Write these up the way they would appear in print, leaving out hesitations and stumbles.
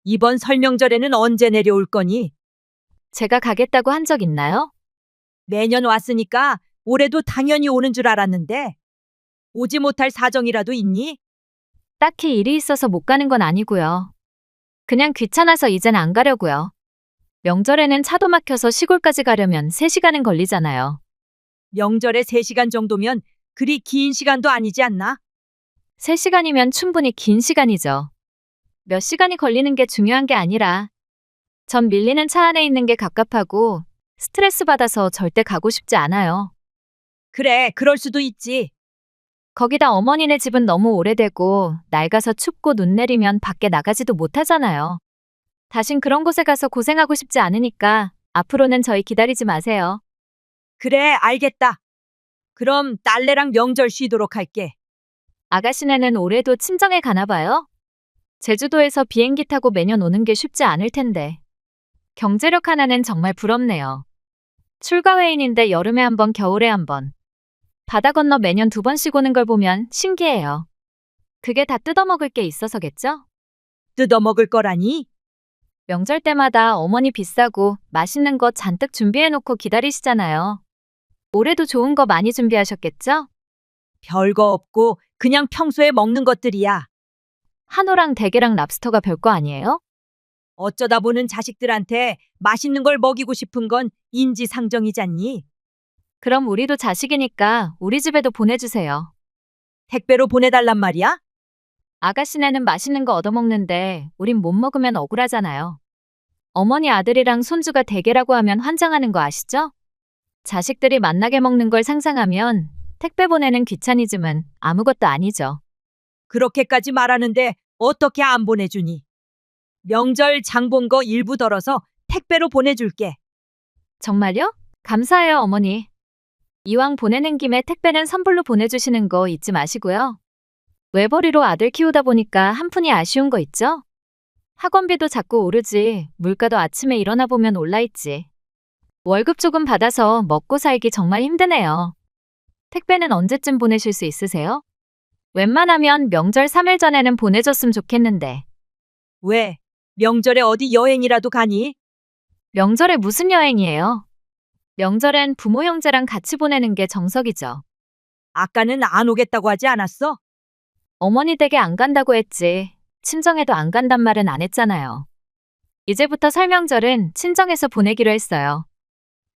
이번 설명절에는 언제 내려올 거니? 제가 가겠다고 한 적 있나요? 매년 왔으니까 올해도 당연히 오는 줄 알았는데 오지 못할 사정이라도 있니? 딱히 일이 있어서 못 가는 건 아니고요. 그냥 귀찮아서 이젠 안 가려고요. 명절에는 차도 막혀서 시골까지 가려면 3시간은 걸리잖아요. 명절에 3시간 정도면 그리 긴 시간도 아니지 않나? 3시간이면 충분히 긴 시간이죠. 몇 시간이 걸리는 게 중요한 게 아니라 전 밀리는 차 안에 있는 게 갑갑하고 스트레스 받아서 절대 가고 싶지 않아요. 그래, 그럴 수도 있지. 거기다 어머니네 집은 너무 오래되고 낡아서 춥고 눈 내리면 밖에 나가지도 못하잖아요. 다신 그런 곳에 가서 고생하고 싶지 않으니까 앞으로는 저희 기다리지 마세요. 그래, 알겠다. 그럼 딸내랑 명절 쉬도록 할게. 아가씨네는 올해도 친정에 가나 봐요? 제주도에서 비행기 타고 매년 오는 게 쉽지 않을 텐데. 경제력 하나는 정말 부럽네요. 출가 외인인데 여름에 한 번, 겨울에 한 번. 바다 건너 매년 2번씩 오는 걸 보면 신기해요. 그게 다 뜯어먹을 게 있어서겠죠? 뜯어먹을 거라니? 명절 때마다 어머니 비싸고 맛있는 거 잔뜩 준비해놓고 기다리시잖아요. 올해도 좋은 거 많이 준비하셨겠죠? 별거 없고 그냥 평소에 먹는 것들이야. 한우랑 대게랑 랍스터가 별거 아니에요? 어쩌다 보는 자식들한테 맛있는 걸 먹이고 싶은 건 인지상정이잖니. 그럼 우리도 자식이니까 우리 집에도 보내주세요. 택배로 보내달란 말이야? 아가씨네는 맛있는 거 얻어먹는데 우린 못 먹으면 억울하잖아요. 어머니 아들이랑 손주가 대게라고 하면 환장하는 거 아시죠? 자식들이 만나게 먹는 걸 상상하면 택배 보내는 귀차니즘은 아무것도 아니죠. 그렇게까지 말하는데 어떻게 안 보내주니? 명절 장 본 거 일부 덜어서 택배로 보내줄게. 정말요? 감사해요, 어머니. 이왕 보내는 김에 택배는 선불로 보내주시는 거 잊지 마시고요. 외벌이로 아들 키우다 보니까 한 푼이 아쉬운 거 있죠? 학원비도 자꾸 오르지, 물가도 아침에 일어나 보면 올라있지. 월급 조금 받아서 먹고 살기 정말 힘드네요. 택배는 언제쯤 보내실 수 있으세요? 웬만하면 명절 3일 전에는 보내줬으면 좋겠는데. 왜? 명절에 어디 여행이라도 가니? 명절에 무슨 여행이에요? 명절엔 부모 형제랑 같이 보내는 게 정석이죠. 아까는 안 오겠다고 하지 않았어? 어머니 댁에 안 간다고 했지. 친정에도 안 간단 말은 안 했잖아요. 이제부터 설명절은 친정에서 보내기로 했어요.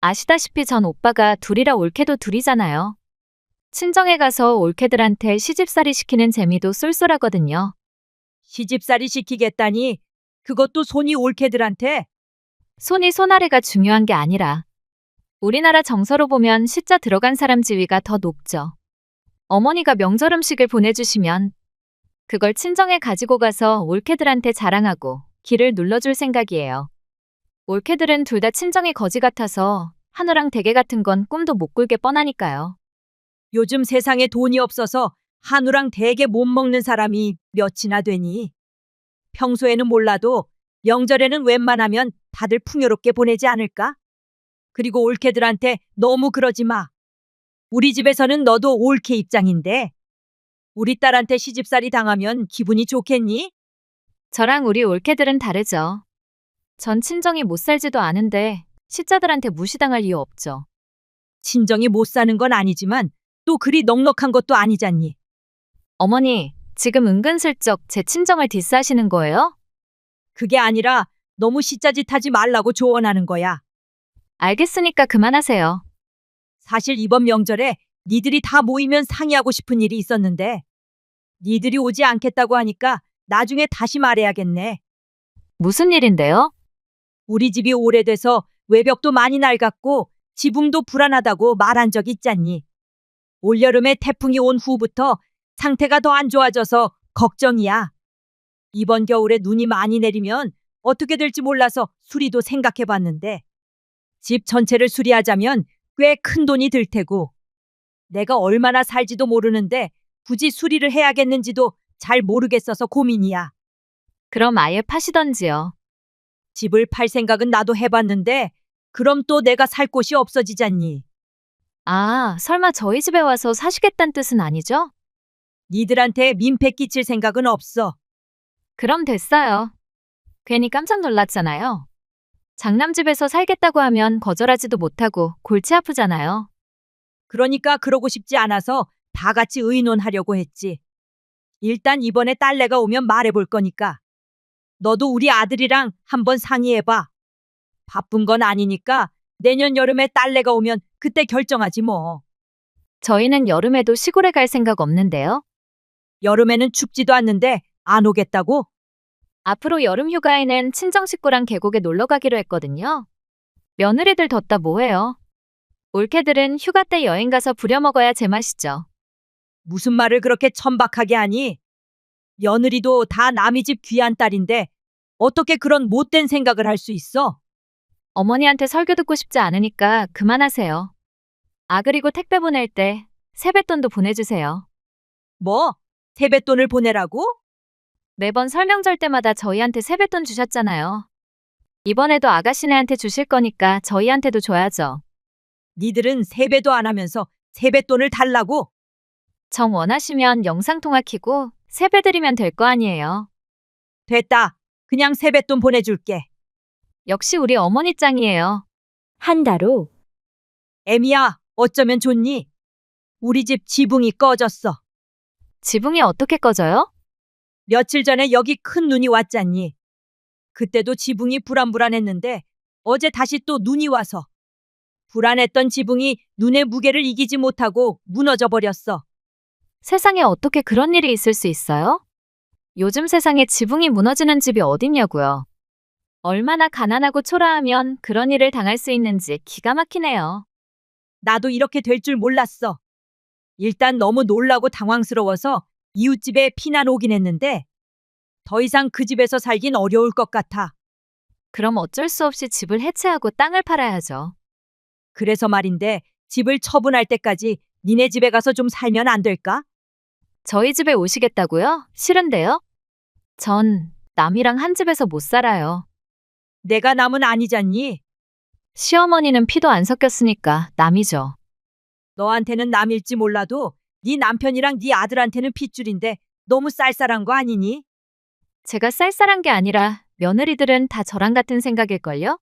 아시다시피 전 오빠가 둘이라 올케도 둘이잖아요. 친정에 가서 올케들한테 시집살이 시키는 재미도 쏠쏠하거든요. 시집살이 시키겠다니 그것도 손이 올케들한테. 손이 손아래가 중요한 게 아니라 우리나라 정서로 보면 시자 들어간 사람 지위가 더 높죠. 어머니가 명절 음식을 보내주시면 그걸 친정에 가지고 가서 올케들한테 자랑하고 기를 눌러줄 생각이에요. 올케들은 둘 다 친정이 거지 같아서 한우랑 대게 같은 건 꿈도 못 꿀게 뻔하니까요. 요즘 세상에 돈이 없어서 한우랑 대게 못 먹는 사람이 몇이나 되니? 평소에는 몰라도 명절에는 웬만하면 다들 풍요롭게 보내지 않을까? 그리고 올케들한테 너무 그러지 마. 우리 집에서는 너도 올케 입장인데 우리 딸한테 시집살이 당하면 기분이 좋겠니? 저랑 우리 올케들은 다르죠. 전 친정이 못 살지도 않은데 시자들한테 무시당할 이유 없죠. 친정이 못 사는 건 아니지만 또 그리 넉넉한 것도 아니잖니. 어머니, 지금 은근슬쩍 제 친정을 디스하시는 거예요? 그게 아니라 너무 시짜짓 하지 말라고 조언하는 거야. 알겠으니까 그만하세요. 사실 이번 명절에 니들이 다 모이면 상의하고 싶은 일이 있었는데 니들이 오지 않겠다고 하니까 나중에 다시 말해야겠네. 무슨 일인데요? 우리 집이 오래돼서 외벽도 많이 낡았고 지붕도 불안하다고 말한 적 있잖니. 올여름에 태풍이 온 후부터 상태가 더 안 좋아져서 걱정이야. 이번 겨울에 눈이 많이 내리면 어떻게 될지 몰라서 수리도 생각해 봤는데 집 전체를 수리하자면 꽤 큰 돈이 들 테고 내가 얼마나 살지도 모르는데 굳이 수리를 해야겠는지도 잘 모르겠어서 고민이야. 그럼 아예 파시던지요. 집을 팔 생각은 나도 해봤는데 그럼 또 내가 살 곳이 없어지잖니. 아, 설마 저희 집에 와서 사시겠다는 뜻은 아니죠? 니들한테 민폐 끼칠 생각은 없어. 그럼 됐어요. 괜히 깜짝 놀랐잖아요. 장남집에서 살겠다고 하면 거절하지도 못하고 골치 아프잖아요. 그러니까 그러고 싶지 않아서 다 같이 의논하려고 했지. 일단 이번에 딸내가 오면 말해볼 거니까. 너도 우리 아들이랑 한번 상의해봐. 바쁜 건 아니니까 내년 여름에 딸내가 오면 그때 결정하지 뭐. 저희는 여름에도 시골에 갈 생각 없는데요. 여름에는 춥지도 않는데 안 오겠다고? 앞으로 여름 휴가에는 친정 식구랑 계곡에 놀러 가기로 했거든요. 며느리들 뒀다 뭐해요? 올케들은 휴가 때 여행 가서 부려먹어야 제맛이죠. 무슨 말을 그렇게 천박하게 하니? 며느리도 다 남의 집 귀한 딸인데 어떻게 그런 못된 생각을 할 수 있어? 어머니한테 설교 듣고 싶지 않으니까 그만하세요. 아, 그리고 택배 보낼 때 세뱃돈도 보내주세요. 뭐? 세뱃돈을 보내라고? 매번 설명절 때마다 저희한테 세뱃돈 주셨잖아요. 이번에도 아가씨네한테 주실 거니까 저희한테도 줘야죠. 니들은 세배도 안 하면서 세뱃돈을 달라고? 정 원하시면 영상통화 켜고 세배드리면 될 거 아니에요. 됐다. 그냥 세뱃돈 보내줄게. 역시 우리 어머니 짱이에요. 한 달 후. 애미야, 어쩌면 좋니? 우리 집 지붕이 꺼졌어. 지붕이 어떻게 꺼져요? 며칠 전에 여기 큰 눈이 왔잖니. 그때도 지붕이 불안불안했는데 어제 다시 또 눈이 와서 불안했던 지붕이 눈의 무게를 이기지 못하고 무너져 버렸어. 세상에 어떻게 그런 일이 있을 수 있어요? 요즘 세상에 지붕이 무너지는 집이 어딨냐고요. 얼마나 가난하고 초라하면 그런 일을 당할 수 있는지 기가 막히네요. 나도 이렇게 될 줄 몰랐어. 일단 너무 놀라고 당황스러워서 이웃집에 피난 오긴 했는데 더 이상 그 집에서 살긴 어려울 것 같아. 그럼 어쩔 수 없이 집을 해체하고 땅을 팔아야죠. 그래서 말인데 집을 처분할 때까지 니네 집에 가서 좀 살면 안 될까? 저희 집에 오시겠다고요? 싫은데요? 전 남이랑 한 집에서 못 살아요. 내가 남은 아니잖니. 시어머니는 피도 안 섞였으니까 남이죠. 너한테는 남일지 몰라도 네 남편이랑 네 아들한테는 핏줄인데 너무 쌀쌀한 거 아니니? 제가 쌀쌀한 게 아니라 며느리들은 다 저랑 같은 생각일걸요?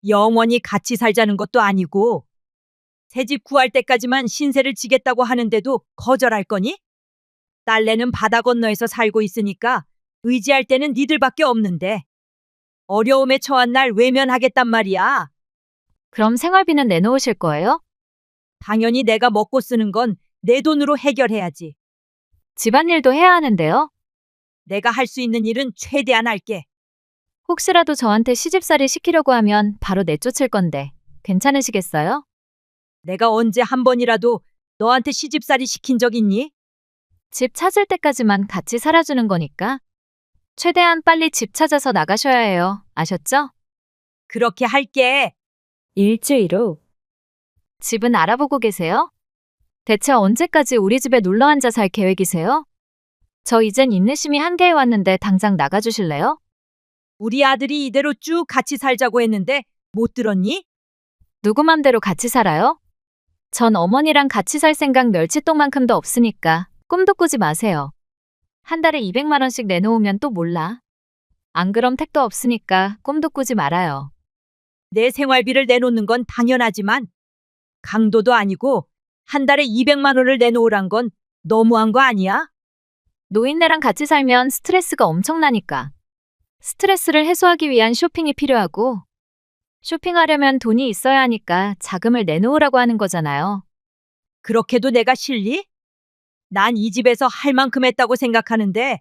영원히 같이 살자는 것도 아니고 새 집 구할 때까지만 신세를 지겠다고 하는데도 거절할 거니? 딸내는 바다 건너에서 살고 있으니까 의지할 때는 니들밖에 없는데 어려움에 처한 날 외면하겠단 말이야. 그럼 생활비는 내놓으실 거예요? 당연히 내가 먹고 쓰는 건 내 돈으로 해결해야지. 집안일도 해야 하는데요. 내가 할 수 있는 일은 최대한 할게. 혹시라도 저한테 시집살이 시키려고 하면 바로 내쫓을 건데 괜찮으시겠어요? 내가 언제 한 번이라도 너한테 시집살이 시킨 적 있니? 집 찾을 때까지만 같이 살아주는 거니까. 최대한 빨리 집 찾아서 나가셔야 해요. 아셨죠? 그렇게 할게. 일주일 후. 집은 알아보고 계세요? 대체 언제까지 우리 집에 놀러 앉아 살 계획이세요? 저 이젠 인내심이 한계에 왔는데 당장 나가주실래요? 우리 아들이 이대로 쭉 같이 살자고 했는데 못 들었니? 누구 맘대로 같이 살아요? 전 어머니랑 같이 살 생각 멸치똥만큼도 없으니까 꿈도 꾸지 마세요. 한 달에 200만 원씩 내놓으면 또 몰라. 안 그럼 택도 없으니까 꿈도 꾸지 말아요. 내 생활비를 내놓는 건 당연하지만 강도도 아니고 한 달에 200만 원을 내놓으란 건 너무한 거 아니야? 노인네랑 같이 살면 스트레스가 엄청나니까. 스트레스를 해소하기 위한 쇼핑이 필요하고 쇼핑하려면 돈이 있어야 하니까 자금을 내놓으라고 하는 거잖아요. 그렇게도 내가 싫니? 난 이 집에서 할 만큼 했다고 생각하는데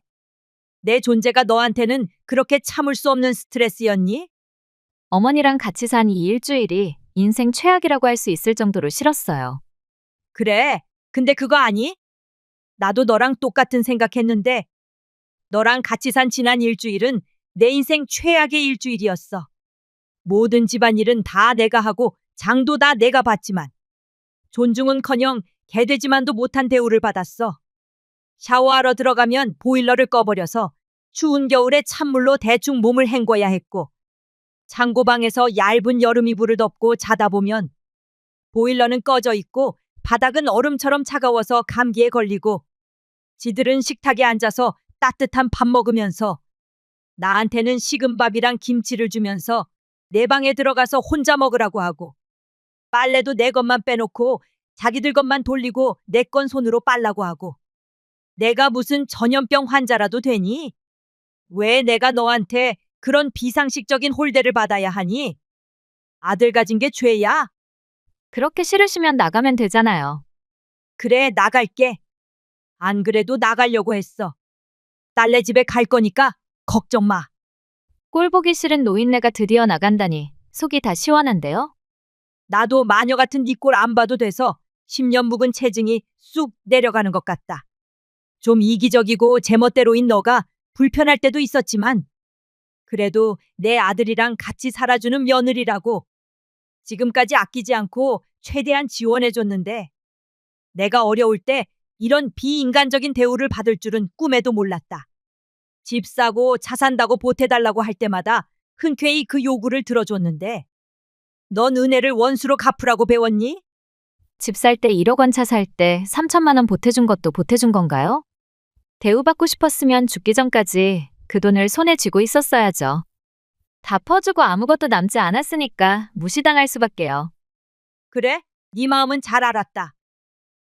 내 존재가 너한테는 그렇게 참을 수 없는 스트레스였니? 어머니랑 같이 산 이 일주일이 인생 최악이라고 할 수 있을 정도로 싫었어요. 그래. 근데 그거 아니? 나도 너랑 똑같은 생각했는데 너랑 같이 산 지난 일주일은 내 인생 최악의 일주일이었어. 모든 집안일은 다 내가 하고 장도 다 내가 봤지만 존중은커녕 개되지만도 못한 대우를 받았어. 샤워하러 들어가면 보일러를 꺼버려서 추운 겨울에 찬물로 대충 몸을 헹궈야 했고 창고방에서 얇은 여름 이불을 덮고 자다 보면 보일러는 꺼져 있고 바닥은 얼음처럼 차가워서 감기에 걸리고 지들은 식탁에 앉아서 따뜻한 밥 먹으면서 나한테는 식은 밥이랑 김치를 주면서 내 방에 들어가서 혼자 먹으라고 하고 빨래도 내 것만 빼놓고 자기들 것만 돌리고 내 건 손으로 빨라고 하고 내가 무슨 전염병 환자라도 되니? 왜 내가 너한테 그런 비상식적인 홀대를 받아야 하니? 아들 가진 게 죄야? 그렇게 싫으시면 나가면 되잖아요. 그래, 나갈게. 안 그래도 나가려고 했어. 딸네 집에 갈 거니까 걱정 마. 꼴 보기 싫은 노인네가 드디어 나간다니 속이 다 시원한데요? 나도 마녀 같은 네 꼴 안 봐도 돼서 10년 묵은 체증이 쑥 내려가는 것 같다. 좀 이기적이고 제멋대로인 너가 불편할 때도 있었지만 그래도 내 아들이랑 같이 살아주는 며느리라고 지금까지 아끼지 않고 최대한 지원해줬는데 내가 어려울 때 이런 비인간적인 대우를 받을 줄은 꿈에도 몰랐다. 집 사고 차 산다고 보태달라고 할 때마다 흔쾌히 그 요구를 들어줬는데 넌 은혜를 원수로 갚으라고 배웠니? 집 살 때 1억 원 차 살 때 3천만 원 보태준 것도 보태준 건가요? 대우받고 싶었으면 죽기 전까지 그 돈을 손에 쥐고 있었어야죠. 다 퍼주고 아무것도 남지 않았으니까 무시당할 수밖에요. 그래? 네 마음은 잘 알았다.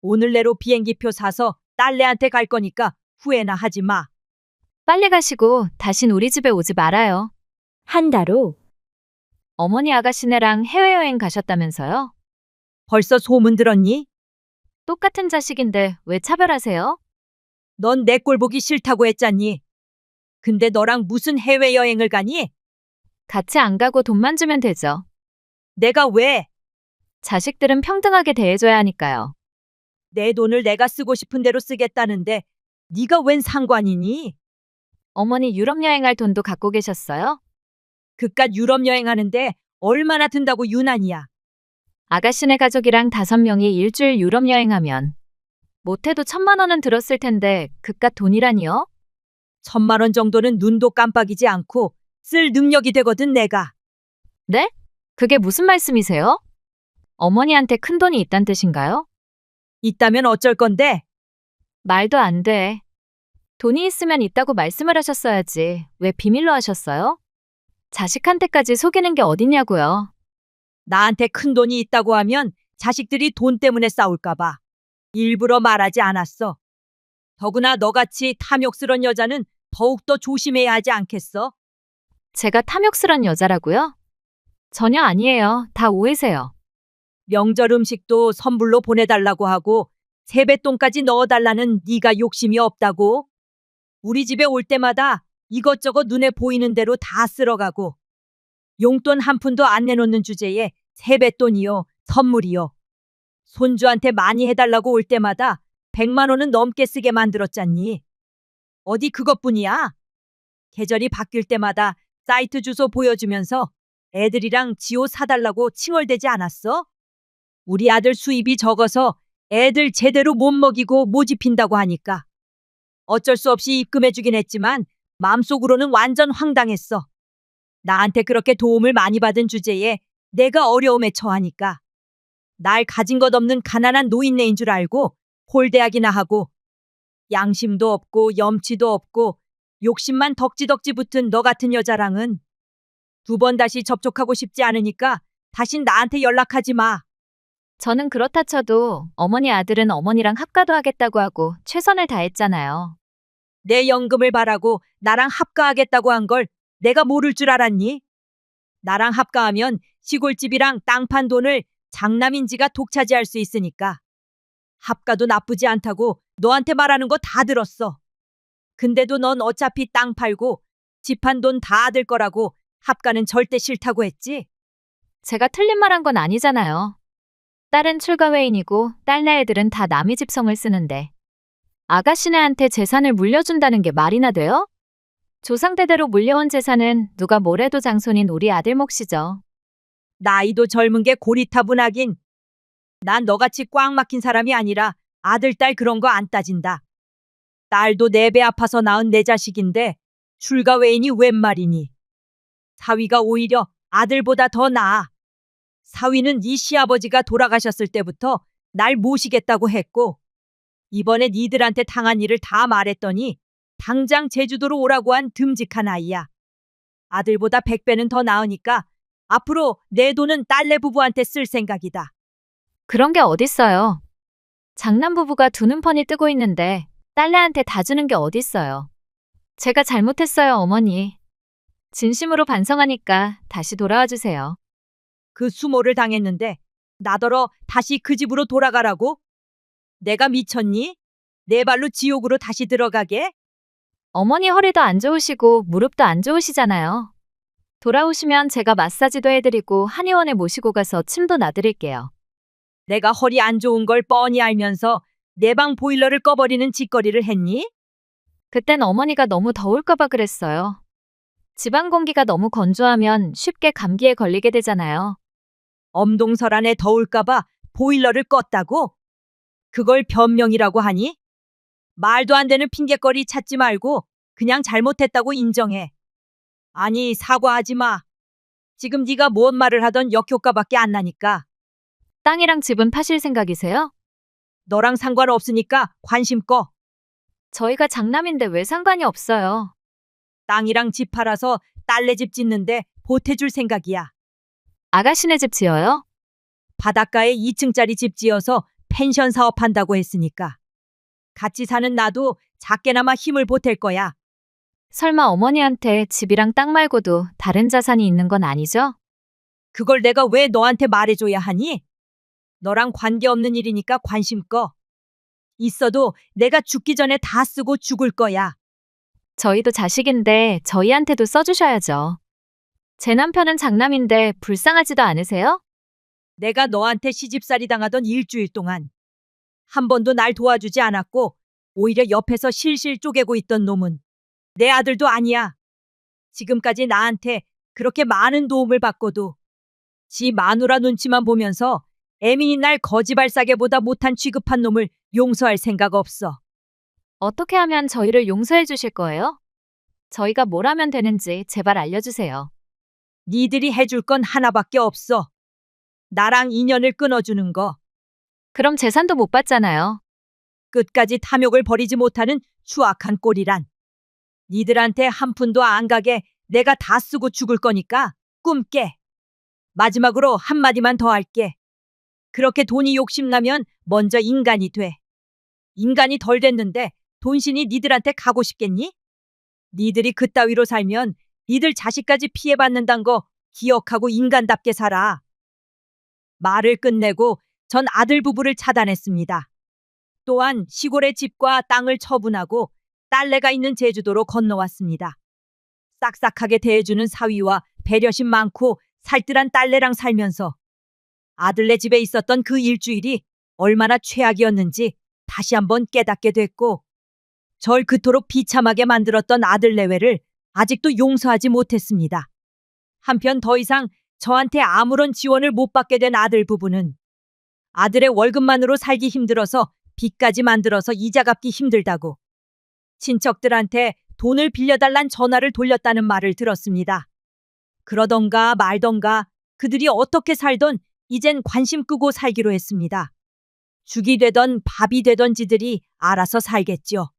오늘 내로 비행기표 사서 딸내한테 갈 거니까 후회나 하지 마. 빨리 가시고 다신 우리 집에 오지 말아요. 한 달 후 어머니 아가씨네랑 해외여행 가셨다면서요? 벌써 소문 들었니? 똑같은 자식인데 왜 차별하세요? 넌 내 꼴 보기 싫다고 했잖니. 근데 너랑 무슨 해외여행을 가니? 같이 안 가고 돈만 주면 되죠. 내가 왜? 자식들은 평등하게 대해줘야 하니까요. 내 돈을 내가 쓰고 싶은 대로 쓰겠다는데 네가 웬 상관이니? 어머니 유럽 여행할 돈도 갖고 계셨어요? 그깟 유럽 여행하는데 얼마나 든다고 유난이야. 아가씨네 가족이랑 5명이 일주일 유럽 여행하면 못해도 1,000만 원은 들었을 텐데 그깟 돈이라니요? 1,000만 원 정도는 눈도 깜빡이지 않고 쓸 능력이 되거든 내가. 네? 그게 무슨 말씀이세요? 어머니한테 큰 돈이 있단 뜻인가요? 있다면 어쩔 건데? 말도 안 돼. 돈이 있으면 있다고 말씀을 하셨어야지. 왜 비밀로 하셨어요? 자식한테까지 속이는 게 어딨냐고요. 나한테 큰 돈이 있다고 하면 자식들이 돈 때문에 싸울까 봐. 일부러 말하지 않았어. 더구나 너같이 탐욕스런 여자는 더욱더 조심해야 하지 않겠어? 제가 탐욕스런 여자라고요? 전혀 아니에요. 다 오해세요. 명절 음식도 선불로 보내달라고 하고 세뱃돈까지 넣어달라는 네가 욕심이 없다고? 우리 집에 올 때마다 이것저것 눈에 보이는 대로 다 쓸어가고 용돈 한 푼도 안 내놓는 주제에 세뱃돈이요, 선물이요. 손주한테 많이 해달라고 올 때마다 100만 원은 넘게 쓰게 만들었잖니. 어디 그것뿐이야? 계절이 바뀔 때마다 사이트 주소 보여주면서 애들이랑 지호 사달라고 칭얼대지 않았어? 우리 아들 수입이 적어서 애들 제대로 못 먹이고 모집힌다고 하니까. 어쩔 수 없이 입금해주긴 했지만 마음속으로는 완전 황당했어. 나한테 그렇게 도움을 많이 받은 주제에 내가 어려움에 처하니까. 날 가진 것 없는 가난한 노인네인 줄 알고 홀대하기나 하고 양심도 없고 염치도 없고 욕심만 덕지덕지 붙은 너 같은 여자랑은 2번 다시 접촉하고 싶지 않으니까 다신 나한테 연락하지 마. 저는 그렇다 쳐도 어머니 아들은 어머니랑 합가도 하겠다고 하고 최선을 다했잖아요. 내 연금을 바라고 나랑 합가하겠다고 한 걸 내가 모를 줄 알았니? 나랑 합가하면 시골집이랑 땅 판 돈을 장남인지가 독차지할 수 있으니까. 합가도 나쁘지 않다고 너한테 말하는 거 다 들었어. 근데도 넌 어차피 땅 팔고 집 한 돈 다 얻을 거라고 합가는 절대 싫다고 했지? 제가 틀린 말 한 건 아니잖아요. 딸은 출가회인이고 딸네 애들은 다 남의 집 성을 쓰는데 아가씨네한테 재산을 물려준다는 게 말이나 돼요? 조상대대로 물려온 재산은 누가 뭐래도 장손인 우리 아들 몫이죠. 나이도 젊은 게 고리타분하긴. 난 너같이 꽉 막힌 사람이 아니라 아들, 딸 그런 거 안 따진다. 딸도 내 배 아파서 낳은 내 자식인데 출가 외인이 웬 말이니. 사위가 오히려 아들보다 더 나아. 사위는 네 시아버지가 돌아가셨을 때부터 날 모시겠다고 했고 이번에 니들한테 당한 일을 다 말했더니 당장 제주도로 오라고 한 듬직한 아이야. 아들보다 100배는 더 나으니까 앞으로 내 돈은 딸내 부부한테 쓸 생각이다. 그런 게 어딨어요. 장남 부부가 두 눈번이 뜨고 있는데 딸내한테 다 주는 게 어딨어요. 제가 잘못했어요, 어머니. 진심으로 반성하니까 다시 돌아와 주세요. 그 수모를 당했는데 나더러 다시 그 집으로 돌아가라고? 내가 미쳤니? 내 발로 지옥으로 다시 들어가게? 어머니 허리도 안 좋으시고 무릎도 안 좋으시잖아요. 돌아오시면 제가 마사지도 해드리고 한의원에 모시고 가서 침도 놔드릴게요. 내가 허리 안 좋은 걸 뻔히 알면서 내 방 보일러를 꺼버리는 짓거리를 했니? 그땐 어머니가 너무 더울까봐 그랬어요. 집안 공기가 너무 건조하면 쉽게 감기에 걸리게 되잖아요. 엄동설 안에 더울까봐 보일러를 껐다고? 그걸 변명이라고 하니? 말도 안 되는 핑곗거리 찾지 말고 그냥 잘못했다고 인정해. 아니, 사과하지 마. 지금 네가 뭔 말을 하던 역효과밖에 안 나니까. 땅이랑 집은 파실 생각이세요? 너랑 상관없으니까 관심 꺼. 저희가 장남인데 왜 상관이 없어요. 땅이랑 집 팔아서 딸내 집 짓는데 보태줄 생각이야. 아가씨네 집 지어요? 바닷가에 2층짜리 집 지어서 펜션 사업한다고 했으니까. 같이 사는 나도 작게나마 힘을 보탤 거야. 설마 어머니한테 집이랑 땅 말고도 다른 자산이 있는 건 아니죠? 그걸 내가 왜 너한테 말해줘야 하니? 너랑 관계없는 일이니까 관심 꺼. 있어도 내가 죽기 전에 다 쓰고 죽을 거야. 저희도 자식인데 저희한테도 써주셔야죠. 제 남편은 장남인데 불쌍하지도 않으세요? 내가 너한테 시집살이 당하던 일주일 동안 한 번도 날 도와주지 않았고 오히려 옆에서 실실 쪼개고 있던 놈은 내 아들도 아니야. 지금까지 나한테 그렇게 많은 도움을 받고도 지 마누라 눈치만 보면서 애민이 날 거지발사계보다 못한 취급한 놈을 용서할 생각 없어. 어떻게 하면 저희를 용서해 주실 거예요? 저희가 뭘 하면 되는지 제발 알려주세요. 니들이 해줄 건 하나밖에 없어. 나랑 인연을 끊어주는 거. 그럼 재산도 못 받잖아요. 끝까지 탐욕을 버리지 못하는 추악한 꼴이란. 니들한테 한 푼도 안 가게 내가 다 쓰고 죽을 거니까 꿈 깨. 마지막으로 한마디만 더 할게. 그렇게 돈이 욕심나면 먼저 인간이 돼. 인간이 덜 됐는데 돈신이 니들한테 가고 싶겠니? 니들이 그따위로 살면 니들 자식까지 피해받는단 거 기억하고 인간답게 살아. 말을 끝내고 전 아들 부부를 차단했습니다. 또한 시골의 집과 땅을 처분하고 딸내가 있는 제주도로 건너왔습니다. 싹싹하게 대해주는 사위와 배려심 많고 살뜰한 딸내랑 살면서 아들네 집에 있었던 그 일주일이 얼마나 최악이었는지 다시 한번 깨닫게 됐고 절 그토록 비참하게 만들었던 아들 내외를 아직도 용서하지 못했습니다. 한편 더 이상 저한테 아무런 지원을 못 받게 된 아들 부부는 아들의 월급만으로 살기 힘들어서 빚까지 만들어서 이자 갚기 힘들다고 친척들한테 돈을 빌려달란 전화를 돌렸다는 말을 들었습니다. 그러던가 말던가 그들이 어떻게 살던 이젠 관심 끄고 살기로 했습니다. 죽이 되던 밥이 되던 지들이 알아서 살겠죠.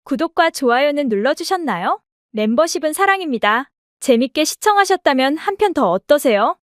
구독과 좋아요는 눌러주셨나요? 멤버십은 사랑입니다. 재밌게 시청하셨다면 한 편 더 어떠세요?